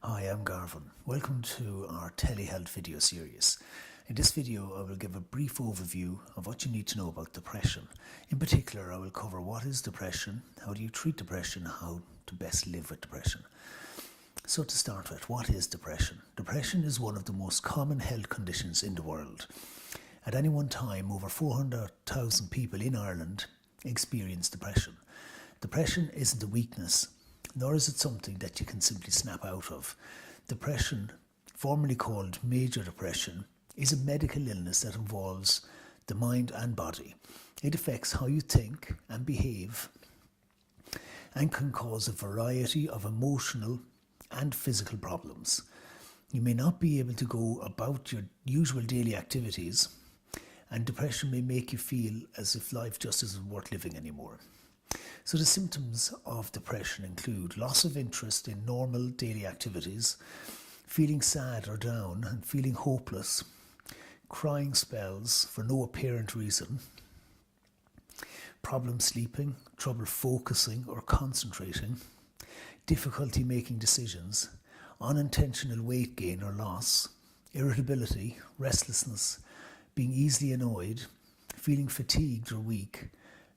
Hi, I'm Garvin. Welcome to our telehealth video series. In this video, I will give a brief overview of what you need to know about depression. In particular, I will cover what is depression, how do you treat depression, how to best live with depression. So to start with, what is depression? Depression is one of the most common health conditions in the world. At any one time, over 400,000 people in Ireland experience depression. Depression isn't a weakness, nor is it something that you can simply snap out of. Depression, formerly called major depression, is a medical illness that involves the mind and body. It affects how you think and behave and can cause a variety of emotional and physical problems. You may not be able to go about your usual daily activities, and depression may make you feel as if life just isn't worth living anymore. So the symptoms of depression include loss of interest in normal daily activities, feeling sad or down and feeling hopeless, crying spells for no apparent reason, problem sleeping, trouble focusing or concentrating, difficulty making decisions, unintentional weight gain or loss, irritability, restlessness, being easily annoyed, feeling fatigued or weak,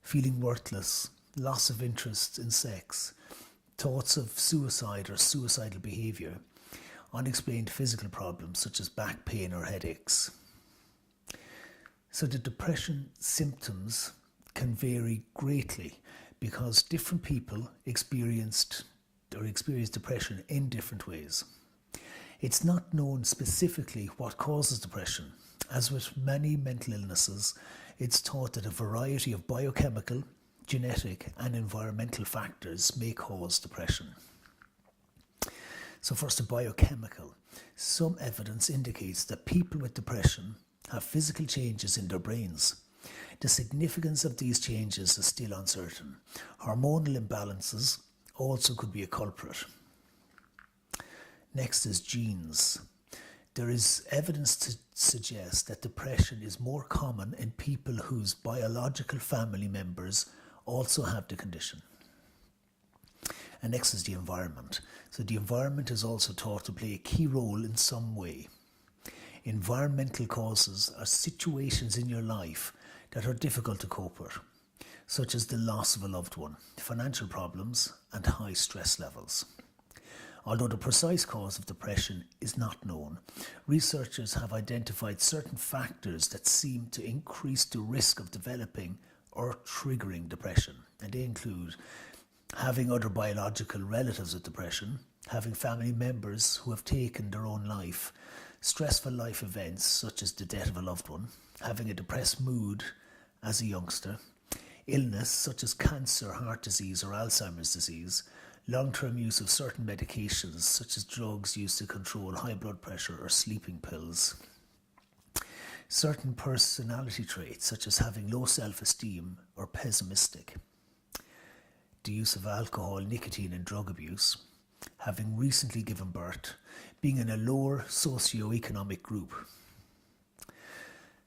feeling worthless, loss of interest in sex, thoughts of suicide or suicidal behaviour, unexplained physical problems such as back pain or headaches. So the depression symptoms can vary greatly because different people experience depression in different ways. It's not known specifically what causes depression. As with many mental illnesses, it's thought that a variety of biochemical, genetic and environmental factors may cause depression. So first, the biochemical. Some evidence indicates that people with depression have physical changes in their brains. The significance of these changes is still uncertain. Hormonal imbalances also could be a culprit. Next is genes. There is evidence to suggest that depression is more common in people whose biological family members also have the condition. And next is the environment. So the environment is also thought to play a key role in some way. Environmental causes are situations in your life that are difficult to cope with, such as the loss of a loved one, financial problems, and high stress levels. Although the precise cause of depression is not known, researchers have identified certain factors that seem to increase the risk of developing or triggering depression, and they include having other biological relatives with depression, having family members who have taken their own life, stressful life events such as the death of a loved one, having a depressed mood as a youngster, illness such as cancer, heart disease or Alzheimer's disease, long-term use of certain medications such as drugs used to control high blood pressure or sleeping pills, certain personality traits such as having low self-esteem or pessimistic, the use of alcohol, nicotine and drug abuse, having recently given birth, being in a lower socio-economic group.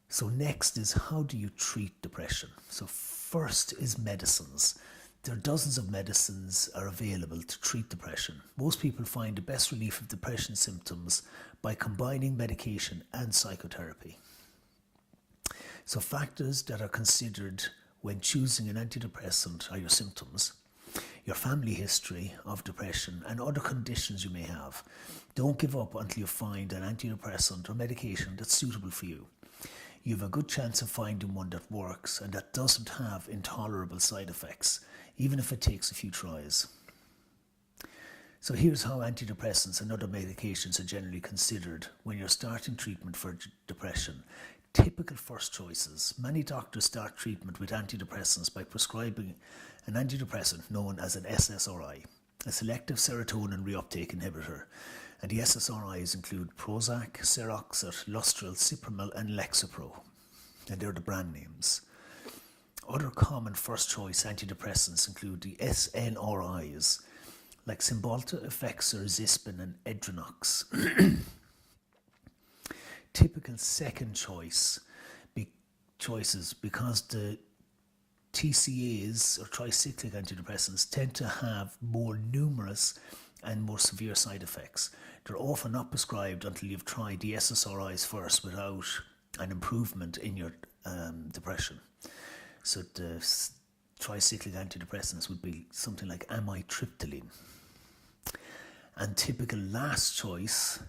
So next is, how do you treat depression? So first is medicines. There are dozens of medicines are available to treat depression. Most people find the best relief of depression symptoms by combining medication and psychotherapy. So factors that are considered when choosing an antidepressant are your symptoms, your family history of depression and other conditions you may have. Don't give up until you find an antidepressant or medication that's suitable for you. You have a good chance of finding one that works and that doesn't have intolerable side effects, even if it takes a few tries. So here's how antidepressants and other medications are generally considered when you're starting treatment for depression. Typical first choices. Many doctors start treatment with antidepressants by prescribing an antidepressant known as an SSRI, a selective serotonin reuptake inhibitor. And the SSRIs include Prozac, Seroxat, Lustril, Cipramil and Lexapro. And they're the brand names. Other common first choice antidepressants include the SNRIs, like Cymbalta, Effexor, Zispin and Edrenox. Typical second choices, because the TCAs or tricyclic antidepressants tend to have more numerous and more severe side effects. They're often not prescribed until you've tried the SSRIs first without an improvement in your depression. So the tricyclic antidepressants would be something like amitriptyline. And typical last choice,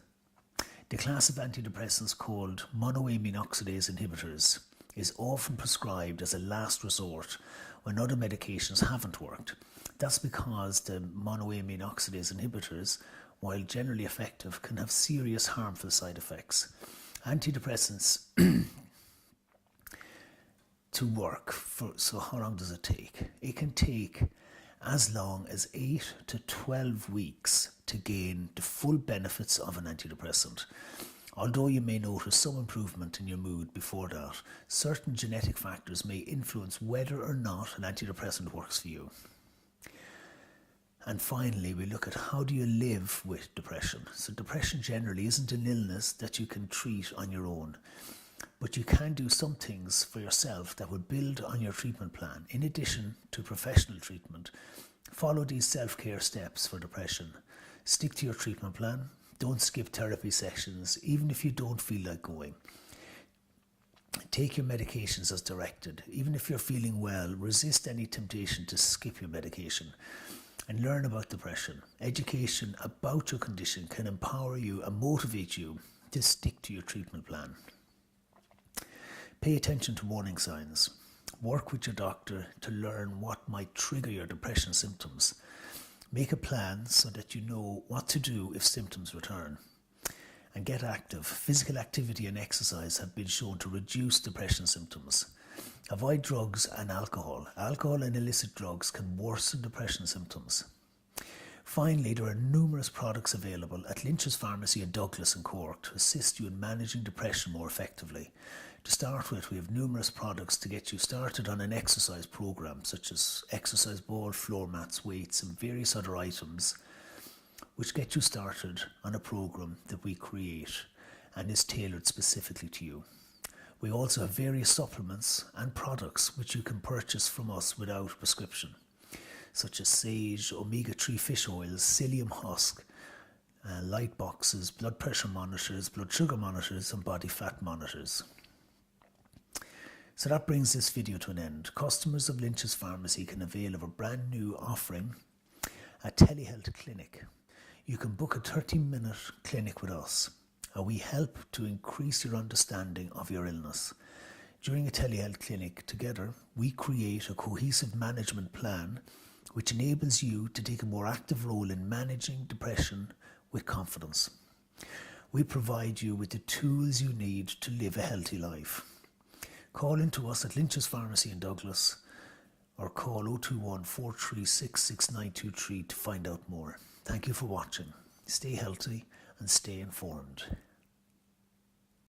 the class of antidepressants called monoamine oxidase inhibitors is often prescribed as a last resort when other medications haven't worked. That's because the monoamine oxidase inhibitors, while generally effective, can have serious harmful side effects. Antidepressants to work, so how long does it take? It can take as long as 8 to 12 weeks to gain the full benefits of an antidepressant. Although you may notice some improvement in your mood before that, certain genetic factors may influence whether or not an antidepressant works for you. And finally, we look at how do you live with depression. So depression generally isn't an illness that you can treat on your own, but you can do some things for yourself that would build on your treatment plan. In addition to professional treatment, follow these self-care steps for depression. Stick to your treatment plan. Don't skip therapy sessions, even if you don't feel like going. Take your medications as directed. Even if you're feeling well, resist any temptation to skip your medication. And learn about depression. Education about your condition can empower you and motivate you to stick to your treatment plan. Pay attention to warning signs. Work with your doctor to learn what might trigger your depression symptoms. Make a plan so that you know what to do if symptoms return. And get active. Physical activity and exercise have been shown to reduce depression symptoms. Avoid drugs and alcohol. Alcohol and illicit drugs can worsen depression symptoms. Finally, there are numerous products available at Lynch's Pharmacy in Douglas and Cork to assist you in managing depression more effectively. To start with, we have numerous products to get you started on an exercise program, such as exercise ball, floor mats, weights, and various other items, which get you started on a program that we create and is tailored specifically to you. We also have various supplements and products which you can purchase from us without prescription, such as sage, omega-3 fish oils, psyllium husk, light boxes, blood pressure monitors, blood sugar monitors, and body fat monitors. So that brings this video to an end. Customers of Lynch's Pharmacy can avail of a brand new offering, a telehealth clinic. You can book a 30-minute clinic with us, and we help to increase your understanding of your illness. During a telehealth clinic, together, we create a cohesive management plan which enables you to take a more active role in managing depression with confidence. We provide you with the tools you need to live a healthy life. Call into us at Lynch's Pharmacy in Douglas or call 021 436 6923 to find out more. Thank you for watching. Stay healthy and stay informed.